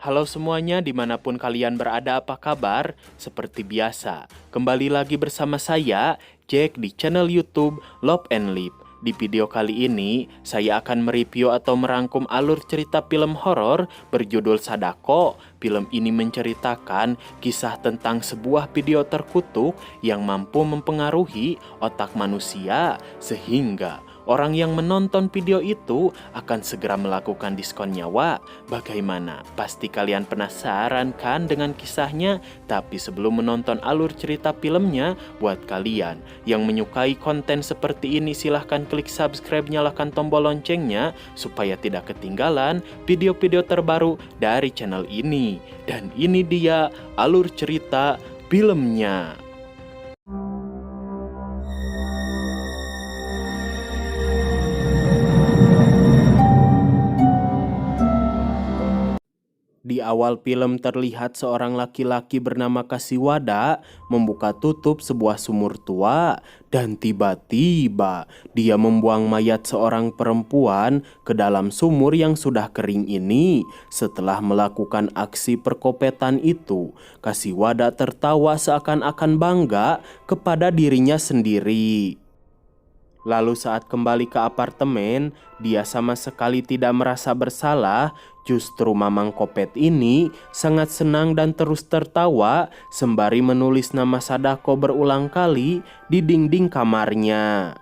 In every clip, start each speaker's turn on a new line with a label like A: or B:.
A: Halo semuanya, dimanapun kalian berada, apa kabar? Seperti biasa, kembali lagi bersama saya, Jack, di channel YouTube Love and Live. Di video kali ini, saya akan mereview atau merangkum alur cerita film horor berjudul Sadako. Film ini menceritakan kisah tentang sebuah video terkutuk yang mampu mempengaruhi otak manusia, sehingga orang yang menonton video itu akan segera melakukan diskon nyawa. Bagaimana? Pasti kalian penasaran kan dengan kisahnya? Tapi sebelum menonton alur cerita filmnya, buat kalian yang menyukai konten seperti ini, silahkan klik subscribe, nyalakan tombol loncengnya supaya tidak ketinggalan video-video terbaru dari channel ini. Dan ini dia alur cerita filmnya. Di awal film terlihat seorang laki-laki bernama Kasiwada membuka tutup sebuah sumur tua dan tiba-tiba dia membuang mayat seorang perempuan ke dalam sumur yang sudah kering ini. Setelah melakukan aksi perkopetan itu, Kasiwada tertawa seakan-akan bangga kepada dirinya sendiri. Lalu saat kembali ke apartemen, dia sama sekali tidak merasa bersalah. Justru Mamang Kopet ini sangat senang dan terus tertawa sembari menulis nama Sadako berulang kali di dinding kamarnya.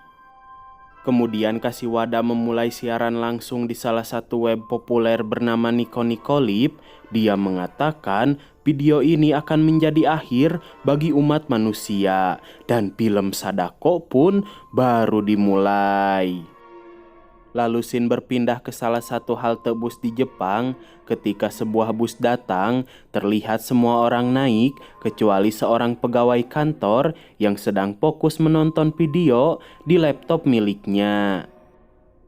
A: Kemudian Kasiwada memulai siaran langsung di salah satu web populer bernama Nico Nico Live. Dia mengatakan video ini akan menjadi akhir bagi umat manusia dan film Sadako pun baru dimulai. Lalu scene berpindah ke salah satu halte bus di Jepang. Ketika sebuah bus datang, terlihat semua orang naik kecuali seorang pegawai kantor yang sedang fokus menonton video di laptop miliknya.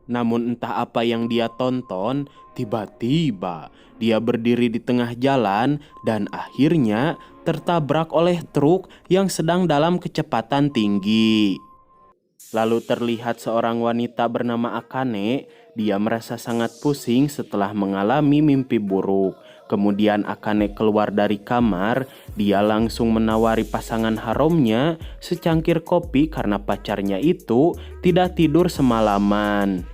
A: Namun entah apa yang dia tonton, tiba-tiba dia berdiri di tengah jalan dan akhirnya tertabrak oleh truk yang sedang dalam kecepatan tinggi. Lalu terlihat seorang wanita bernama Akane. Dia merasa sangat pusing setelah mengalami mimpi buruk. Kemudian Akane keluar dari kamar. Dia langsung menawari pasangan haramnya secangkir kopi karena pacarnya itu tidak tidur semalaman.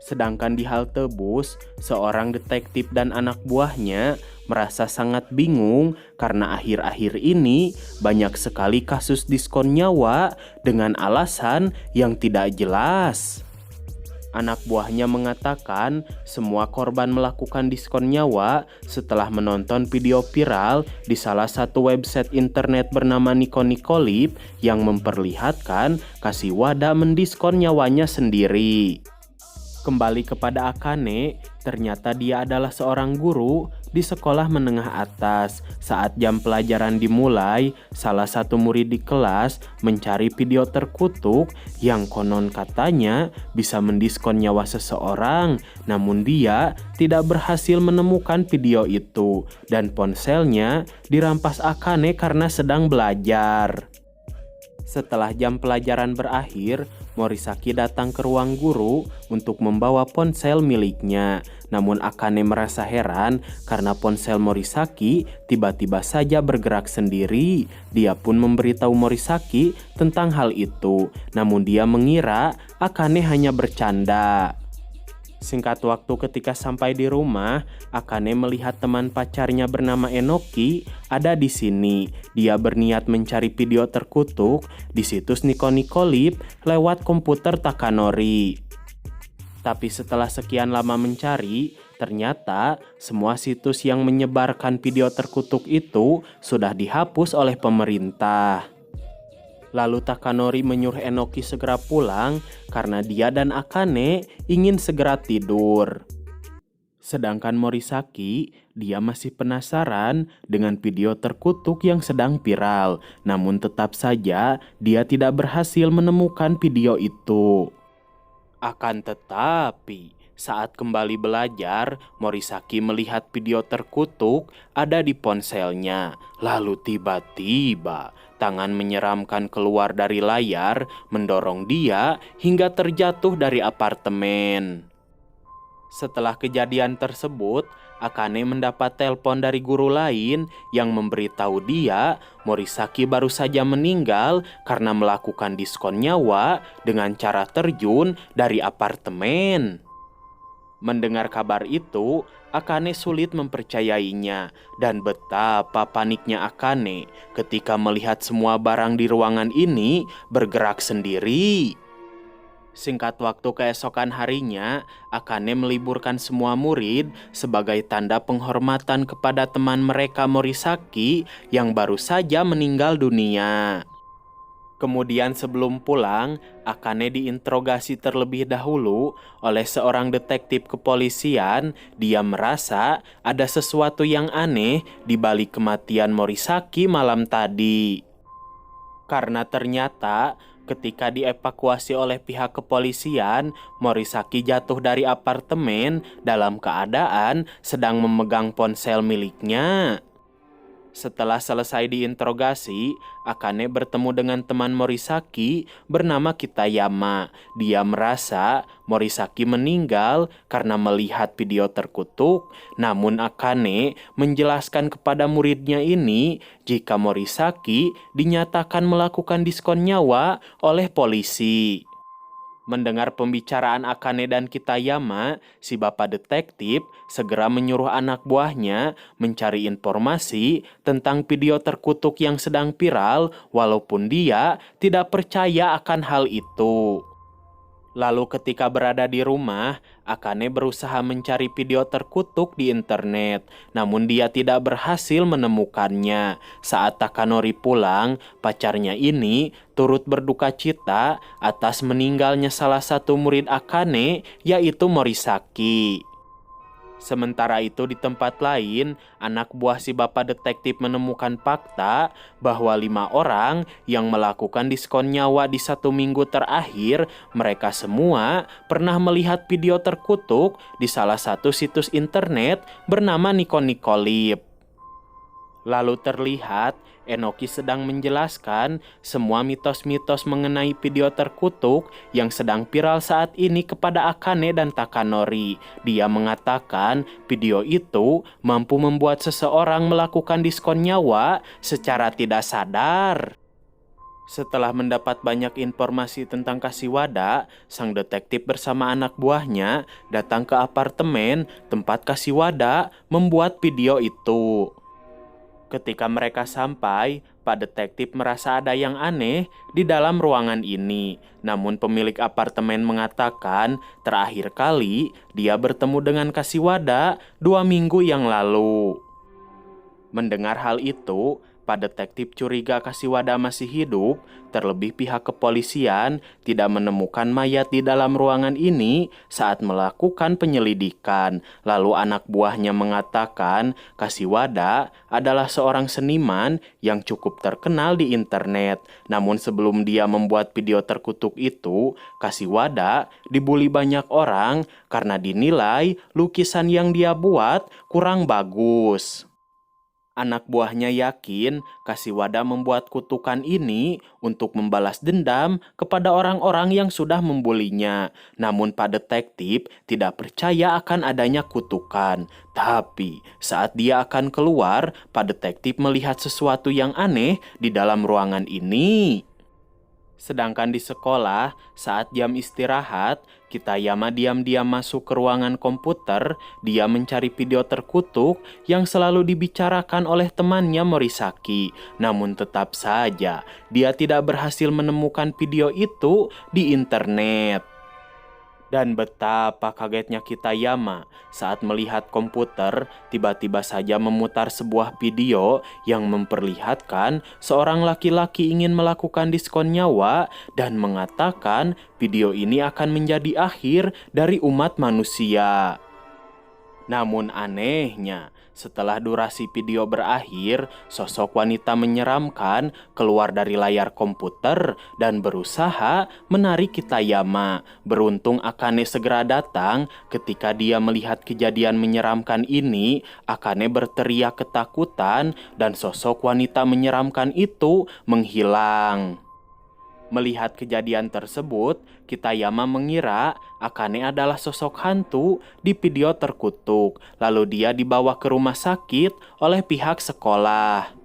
A: Sedangkan di halte bus, seorang detektif dan anak buahnya merasa sangat bingung karena akhir-akhir ini banyak sekali kasus diskon nyawa dengan alasan yang tidak jelas. Anak buahnya mengatakan semua korban melakukan diskon nyawa setelah menonton video viral di salah satu website internet bernama Nico Nico Live yang memperlihatkan Kasiwada mendiskon nyawanya sendiri. Kembali kepada Akane, ternyata dia adalah seorang guru di sekolah menengah atas. Saat jam pelajaran dimulai, salah satu murid di kelas mencari video terkutuk yang konon katanya bisa mendiskon nyawa seseorang. Namun dia tidak berhasil menemukan video itu dan ponselnya dirampas Akane karena sedang belajar. Setelah jam pelajaran berakhir, Morisaki datang ke ruang guru untuk membawa ponsel miliknya. Namun Akane merasa heran karena ponsel Morisaki tiba-tiba saja bergerak sendiri. Dia pun memberitahu Morisaki tentang hal itu. Namun dia mengira Akane hanya bercanda. Singkat waktu ketika sampai di rumah, Akane melihat teman pacarnya bernama Enoki ada di sini. Dia berniat mencari video terkutuk di situs Nico Nico Live lewat komputer Takanori. Tapi setelah sekian lama mencari, ternyata semua situs yang menyebarkan video terkutuk itu sudah dihapus oleh pemerintah. Lalu Takanori menyuruh Enoki segera pulang karena dia dan Akane ingin segera tidur. Sedangkan Morisaki, dia masih penasaran dengan video terkutuk yang sedang viral. Namun tetap saja dia tidak berhasil menemukan video itu. Akan tetapi, saat kembali belajar, Morisaki melihat video terkutuk ada di ponselnya. Lalu tiba-tiba tangan menyeramkan keluar dari layar, mendorong dia hingga terjatuh dari apartemen. Setelah kejadian tersebut, Akane mendapat telepon dari guru lain yang memberitahu dia Morisaki baru saja meninggal karena melakukan diskon nyawa dengan cara terjun dari apartemen. Mendengar kabar itu, Akane sulit mempercayainya dan betapa paniknya Akane ketika melihat semua barang di ruangan ini bergerak sendiri. Singkat waktu keesokan harinya, Akane meliburkan semua murid sebagai tanda penghormatan kepada teman mereka Morisaki yang baru saja meninggal dunia. Kemudian sebelum pulang, Akane diinterogasi terlebih dahulu oleh seorang detektif kepolisian. Dia merasa ada sesuatu yang aneh di balik kematian Morisaki malam tadi. Karena ternyata ketika dievakuasi oleh pihak kepolisian, Morisaki jatuh dari apartemen dalam keadaan sedang memegang ponsel miliknya. Setelah selesai diinterogasi, Akane bertemu dengan teman Morisaki bernama Kitayama. Dia merasa Morisaki meninggal karena melihat video terkutuk, namun Akane menjelaskan kepada muridnya ini jika Morisaki dinyatakan melakukan diskon nyawa oleh polisi. Mendengar pembicaraan Akane dan Kitayama, si bapak detektif segera menyuruh anak buahnya mencari informasi tentang video terkutuk yang sedang viral walaupun dia tidak percaya akan hal itu. Lalu ketika berada di rumah, Akane berusaha mencari video terkutuk di internet, namun dia tidak berhasil menemukannya. Saat Takanori pulang, pacarnya ini turut berduka cita atas meninggalnya salah satu murid Akane, yaitu Morisaki. Sementara itu di tempat lain, anak buah si bapak detektif menemukan fakta bahwa 5 orang yang melakukan diskon nyawa di 1 minggu terakhir, mereka semua pernah melihat video terkutuk di salah satu situs internet bernama Nikonikolip. Lalu terlihat Enoki sedang menjelaskan semua mitos-mitos mengenai video terkutuk yang sedang viral saat ini kepada Akane dan Takanori. Dia mengatakan video itu mampu membuat seseorang melakukan diskon nyawa secara tidak sadar. Setelah mendapat banyak informasi tentang Kashiwada, sang detektif bersama anak buahnya datang ke apartemen tempat Kashiwada membuat video itu. Ketika mereka sampai, Pak Detektif merasa ada yang aneh di dalam ruangan ini. Namun pemilik apartemen mengatakan terakhir kali dia bertemu dengan Kashiwada 2 minggu yang lalu. Mendengar hal itu, Pak Detektif curiga Kashiwada masih hidup, terlebih pihak kepolisian tidak menemukan mayat di dalam ruangan ini saat melakukan penyelidikan. Lalu anak buahnya mengatakan Kashiwada adalah seorang seniman yang cukup terkenal di internet. Namun sebelum dia membuat video terkutuk itu, Kashiwada dibully banyak orang karena dinilai lukisan yang dia buat kurang bagus. Anak buahnya yakin Kashiwada membuat kutukan ini untuk membalas dendam kepada orang-orang yang sudah membulinya. Namun Pak Detektif tidak percaya akan adanya kutukan. Tapi saat dia akan keluar, Pak Detektif melihat sesuatu yang aneh di dalam ruangan ini. Sedangkan di sekolah, saat jam istirahat, Kitayama diam-diam masuk ke ruangan komputer. Dia mencari video terkutuk yang selalu dibicarakan oleh temannya Morisaki. Namun tetap saja, dia tidak berhasil menemukan video itu di internet. Dan betapa kagetnya Kitayama saat melihat komputer tiba-tiba saja memutar sebuah video yang memperlihatkan seorang laki-laki ingin melakukan diskon nyawa dan mengatakan video ini akan menjadi akhir dari umat manusia. Namun anehnya, setelah durasi video berakhir, sosok wanita menyeramkan keluar dari layar komputer dan berusaha menarik Kitayama. Beruntung Akane segera datang. Ketika dia melihat kejadian menyeramkan ini, Akane berteriak ketakutan dan sosok wanita menyeramkan itu menghilang. Melihat kejadian tersebut, Kitayama mengira Akane adalah sosok hantu di video terkutuk, lalu dia dibawa ke rumah sakit oleh pihak sekolah.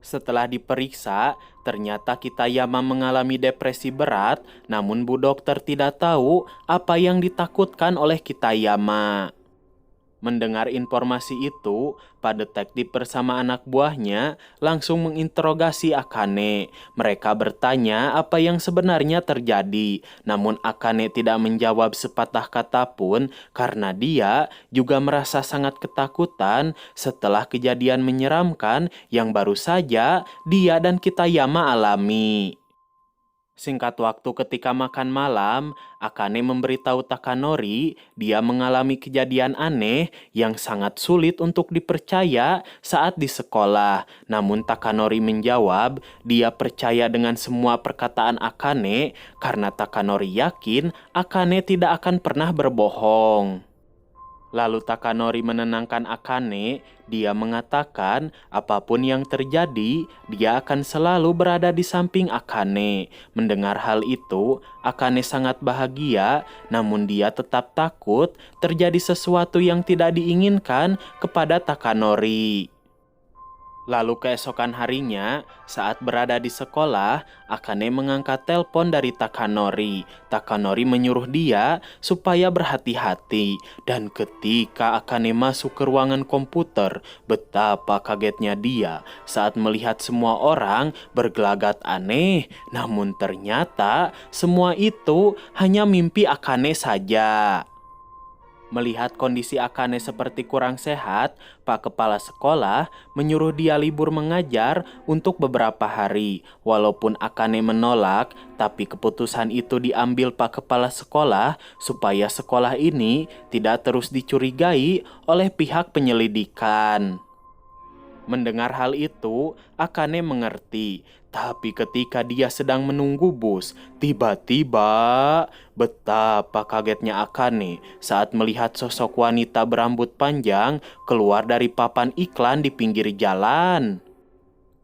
A: Setelah diperiksa, ternyata Kitayama mengalami depresi berat, namun Bu Dokter tidak tahu apa yang ditakutkan oleh Kitayama. Mendengar informasi itu, Pak Detektif bersama anak buahnya langsung menginterogasi Akane. Mereka bertanya apa yang sebenarnya terjadi, namun Akane tidak menjawab sepatah kata pun karena dia juga merasa sangat ketakutan setelah kejadian menyeramkan yang baru saja dia dan Kitayama alami. Singkat waktu ketika makan malam, Akane memberitahu Takanori dia mengalami kejadian aneh yang sangat sulit untuk dipercaya saat di sekolah. Namun Takanori menjawab dia percaya dengan semua perkataan Akane karena Takanori yakin Akane tidak akan pernah berbohong. Lalu Takanori menenangkan Akane, dia mengatakan apapun yang terjadi, dia akan selalu berada di samping Akane. Mendengar hal itu, Akane sangat bahagia, namun dia tetap takut terjadi sesuatu yang tidak diinginkan kepada Takanori. Lalu keesokan harinya, saat berada di sekolah, Akane mengangkat telepon dari Takanori. Takanori menyuruh dia supaya berhati-hati. Dan ketika Akane masuk ke ruangan komputer, betapa kagetnya dia saat melihat semua orang bergelagat aneh. Namun ternyata semua itu hanya mimpi Akane saja. Melihat kondisi Akane seperti kurang sehat, Pak Kepala Sekolah menyuruh dia libur mengajar untuk beberapa hari. Walaupun Akane menolak, tapi keputusan itu diambil Pak Kepala Sekolah supaya sekolah ini tidak terus dicurigai oleh pihak penyelidikan. Mendengar hal itu, Akane mengerti. Tapi ketika dia sedang menunggu bus, tiba-tiba betapa kagetnya Akane saat melihat sosok wanita berambut panjang keluar dari papan iklan di pinggir jalan.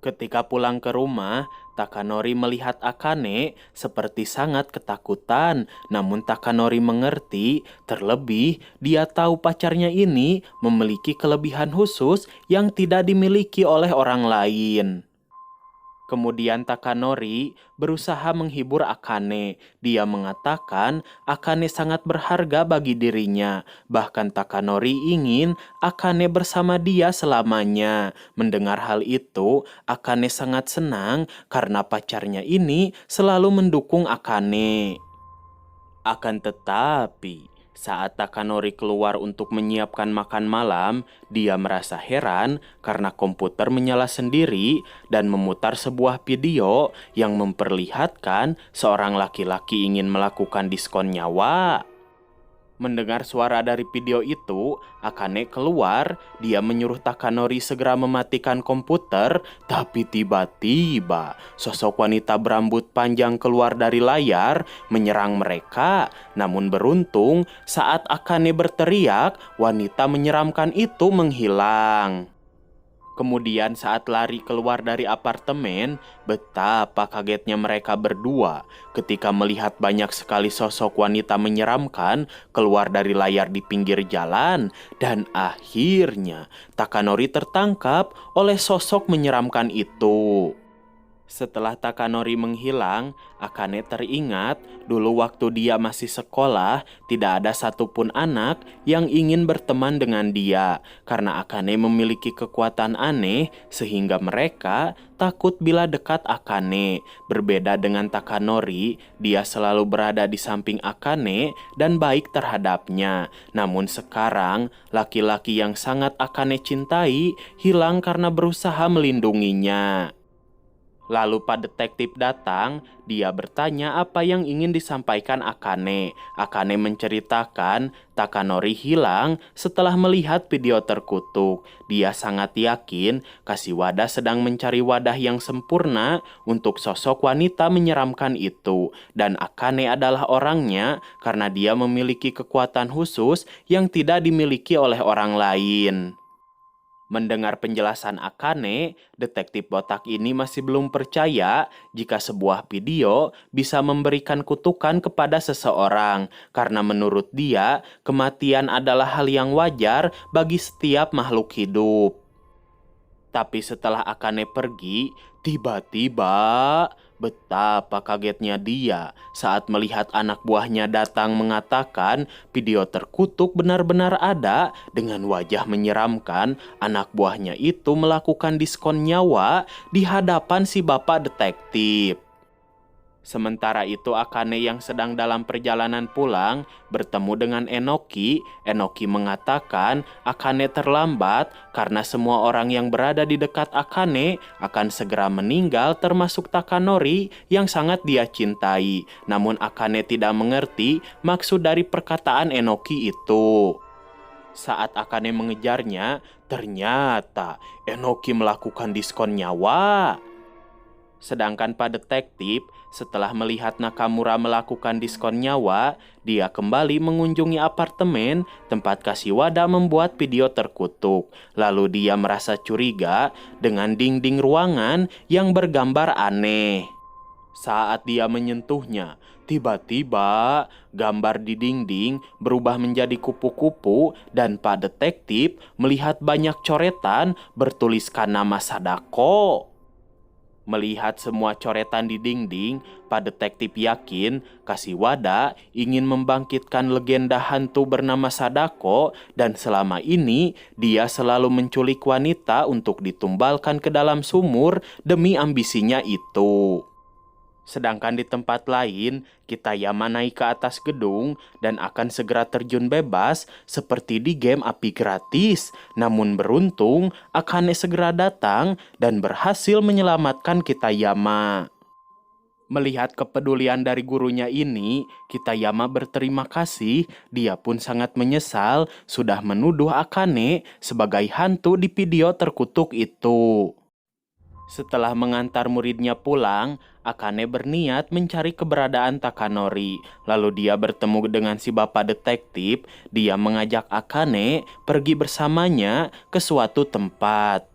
A: Ketika pulang ke rumah, Takanori melihat Akane seperti sangat ketakutan. Namun Takanori mengerti, terlebih dia tahu pacarnya ini memiliki kelebihan khusus yang tidak dimiliki oleh orang lain. Kemudian Takanori berusaha menghibur Akane. Dia mengatakan Akane sangat berharga bagi dirinya. Bahkan Takanori ingin Akane bersama dia selamanya. Mendengar hal itu, Akane sangat senang karena pacarnya ini selalu mendukung Akane. Akan tetapi, saat Takanori keluar untuk menyiapkan makan malam, dia merasa heran karena komputer menyala sendiri dan memutar sebuah video yang memperlihatkan seorang laki-laki ingin melakukan diskon nyawa. Mendengar suara dari video itu, Akane keluar. Dia menyuruh Takanori segera mematikan komputer, tapi tiba-tiba sosok wanita berambut panjang keluar dari layar menyerang mereka. Namun beruntung, saat Akane berteriak, wanita menyeramkan itu menghilang. Kemudian saat lari keluar dari apartemen, betapa kagetnya mereka berdua ketika melihat banyak sekali sosok wanita menyeramkan keluar dari layar di pinggir jalan. Dan akhirnya Takanori tertangkap oleh sosok menyeramkan itu. Setelah Takanori menghilang, Akane teringat dulu waktu dia masih sekolah, tidak ada satupun anak yang ingin berteman dengan dia. Karena Akane memiliki kekuatan aneh, sehingga mereka takut bila dekat Akane. Berbeda dengan Takanori, dia selalu berada di samping Akane dan baik terhadapnya. Namun sekarang, laki-laki yang sangat Akane cintai hilang karena berusaha melindunginya. Lalu Pak Detektif datang, dia bertanya apa yang ingin disampaikan Akane. Akane menceritakan Takanori hilang setelah melihat video terkutuk. Dia sangat yakin Kashiwada sedang mencari wadah yang sempurna untuk sosok wanita menyeramkan itu. Dan Akane adalah orangnya karena dia memiliki kekuatan khusus yang tidak dimiliki oleh orang lain. Mendengar penjelasan Akane, detektif botak ini masih belum percaya jika sebuah video bisa memberikan kutukan kepada seseorang, karena menurut dia, kematian adalah hal yang wajar bagi setiap makhluk hidup. Tapi setelah Akane pergi, tiba-tiba betapa kagetnya dia saat melihat anak buahnya datang mengatakan video terkutuk benar-benar ada. Dengan wajah menyeramkan, anak buahnya itu melakukan diskon nyawa di hadapan si bapak detektif. Sementara itu Akane yang sedang dalam perjalanan pulang bertemu dengan Enoki. Enoki mengatakan Akane terlambat karena semua orang yang berada di dekat Akane akan segera meninggal, termasuk Takanori yang sangat dia cintai. Namun Akane tidak mengerti maksud dari perkataan Enoki itu. Saat Akane mengejarnya, ternyata Enoki melakukan diskon nyawa. Sedangkan Pak Detektif, setelah melihat Nakamura melakukan diskon nyawa, dia kembali mengunjungi apartemen tempat Kashiwada membuat video terkutuk. Lalu dia merasa curiga dengan dinding ruangan yang bergambar aneh. Saat dia menyentuhnya, tiba-tiba gambar di dinding berubah menjadi kupu-kupu dan Pak Detektif melihat banyak coretan bertuliskan nama Sadako. Melihat semua coretan di dinding, Pak Detektif yakin Kashiwada ingin membangkitkan legenda hantu bernama Sadako dan selama ini dia selalu menculik wanita untuk ditumbalkan ke dalam sumur demi ambisinya itu. Sedangkan di tempat lain, Kitayama naik ke atas gedung dan akan segera terjun bebas seperti di game api gratis. Namun beruntung, Akane segera datang dan berhasil menyelamatkan Kitayama. Melihat kepedulian dari gurunya ini, Kitayama berterima kasih. Dia pun sangat menyesal sudah menuduh Akane sebagai hantu di video terkutuk itu. Setelah mengantar muridnya pulang, Akane berniat mencari keberadaan Takanori. Lalu dia bertemu dengan si bapak detektif. Dia mengajak Akane pergi bersamanya ke suatu tempat.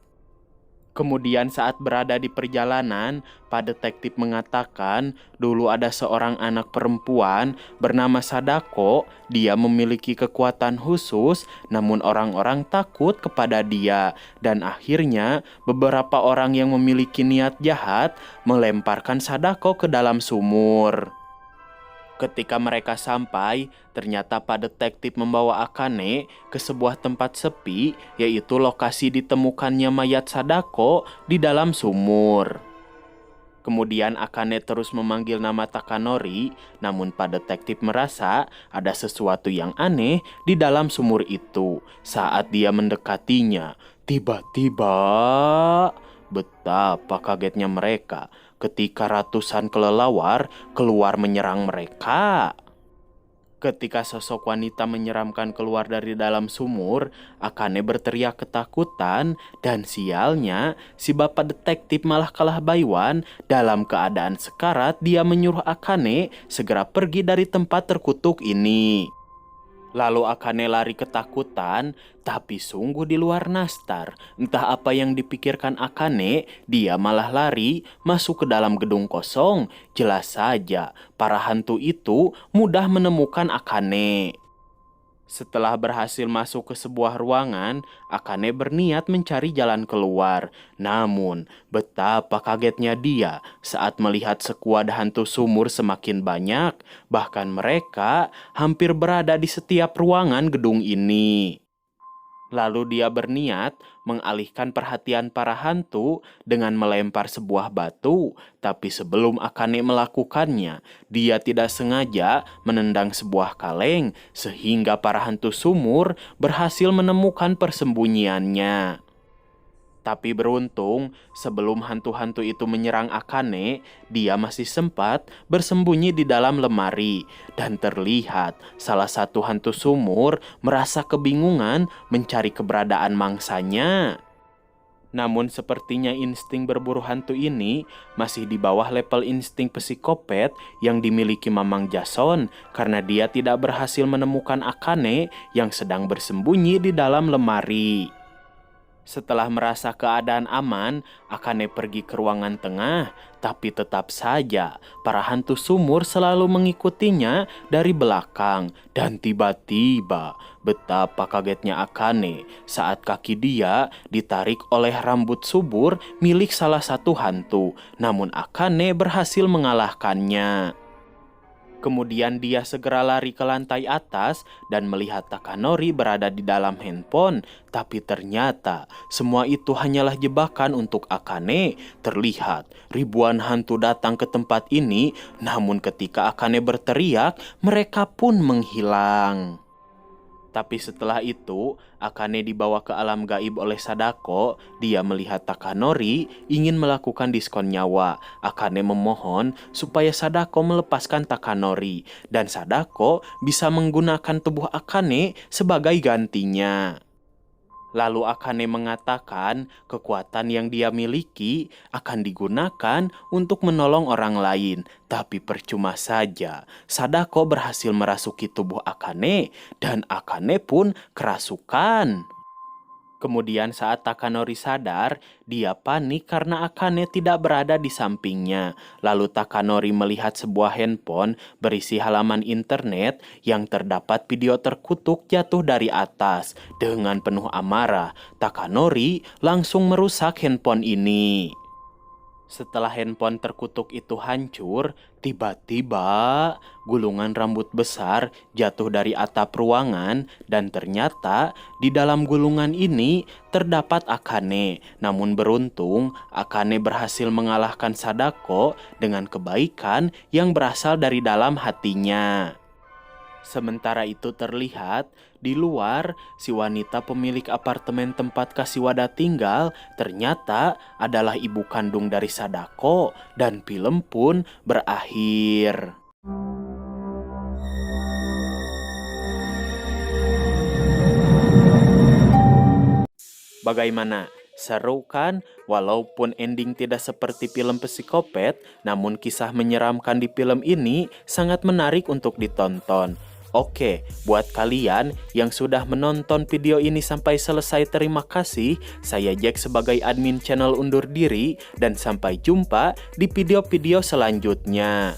A: Kemudian saat berada di perjalanan, Pak Detektif mengatakan dulu ada seorang anak perempuan bernama Sadako. Dia memiliki kekuatan khusus, namun orang-orang takut kepada dia. Dan akhirnya beberapa orang yang memiliki niat jahat melemparkan Sadako ke dalam sumur. Ketika mereka sampai, ternyata Pak Detektif membawa Akane ke sebuah tempat sepi, yaitu lokasi ditemukannya mayat Sadako di dalam sumur. Kemudian Akane terus memanggil nama Takanori, namun Pak Detektif merasa ada sesuatu yang aneh di dalam sumur itu. Saat dia mendekatinya, tiba-tiba betapa kagetnya mereka ketika ratusan kelelawar keluar menyerang mereka. Ketika sosok wanita menyeramkan keluar dari dalam sumur, Akane berteriak ketakutan dan sialnya si bapak detektif malah kalah baiwan. Dalam keadaan sekarat, dia menyuruh Akane segera pergi dari tempat terkutuk ini. Lalu Akane lari ketakutan, tapi sungguh di luar nastar. Entah apa yang dipikirkan Akane, dia malah lari masuk ke dalam gedung kosong. Jelas saja, para hantu itu mudah menemukan Akane. Setelah berhasil masuk ke sebuah ruangan, Akane berniat mencari jalan keluar. Namun, betapa kagetnya dia saat melihat sekuad hantu sumur semakin banyak. Bahkan mereka hampir berada di setiap ruangan gedung ini. Lalu dia berniat mengalihkan perhatian para hantu dengan melempar sebuah batu. Tapi sebelum Akane melakukannya, dia tidak sengaja menendang sebuah kaleng sehingga para hantu sumur berhasil menemukan persembunyiannya. Tapi beruntung, sebelum hantu-hantu itu menyerang Akane, dia masih sempat bersembunyi di dalam lemari. Dan terlihat salah satu hantu sumur merasa kebingungan mencari keberadaan mangsanya. Namun sepertinya insting berburu hantu ini masih di bawah level insting psikopat yang dimiliki Mamang Jason, karena dia tidak berhasil menemukan Akane yang sedang bersembunyi di dalam lemari. Setelah merasa keadaan aman, Akane pergi ke ruangan tengah, tapi tetap saja para hantu sumur selalu mengikutinya dari belakang. Dan tiba-tiba, betapa kagetnya Akane saat kaki dia ditarik oleh rambut subur milik salah satu hantu. Namun Akane berhasil mengalahkannya. Kemudian dia segera lari ke lantai atas dan melihat Takanori berada di dalam handphone. Tapi ternyata semua itu hanyalah jebakan untuk Akane. Terlihat ribuan hantu datang ke tempat ini, namun ketika Akane berteriak, mereka pun menghilang. Tapi setelah itu, Akane dibawa ke alam gaib oleh Sadako. Dia melihat Takanori ingin melakukan diskon nyawa. Akane memohon supaya Sadako melepaskan Takanori, dan Sadako bisa menggunakan tubuh Akane sebagai gantinya. Lalu Akane mengatakan kekuatan yang dia miliki akan digunakan untuk menolong orang lain. Tapi percuma saja, Sadako berhasil merasuki tubuh Akane dan Akane pun kerasukan. Kemudian saat Takanori sadar, dia panik karena Akane tidak berada di sampingnya. Lalu Takanori melihat sebuah handphone berisi halaman internet yang terdapat video terkutuk jatuh dari atas. Dengan penuh amarah, Takanori langsung merusak handphone ini. Setelah handphone terkutuk itu hancur, tiba-tiba gulungan rambut besar jatuh dari atap ruangan dan ternyata di dalam gulungan ini terdapat Akane. Namun beruntung, Akane berhasil mengalahkan Sadako dengan kebaikan yang berasal dari dalam hatinya. Sementara itu terlihat, di luar, si wanita pemilik apartemen tempat Kashiwada tinggal ternyata adalah ibu kandung dari Sadako, dan film pun berakhir. Bagaimana? Seru kan? Walaupun ending tidak seperti film psikopat, namun kisah menyeramkan di film ini sangat menarik untuk ditonton. Oke, buat kalian yang sudah menonton video ini sampai selesai, terima kasih. Saya Jack sebagai admin channel undur diri dan sampai jumpa di video-video selanjutnya.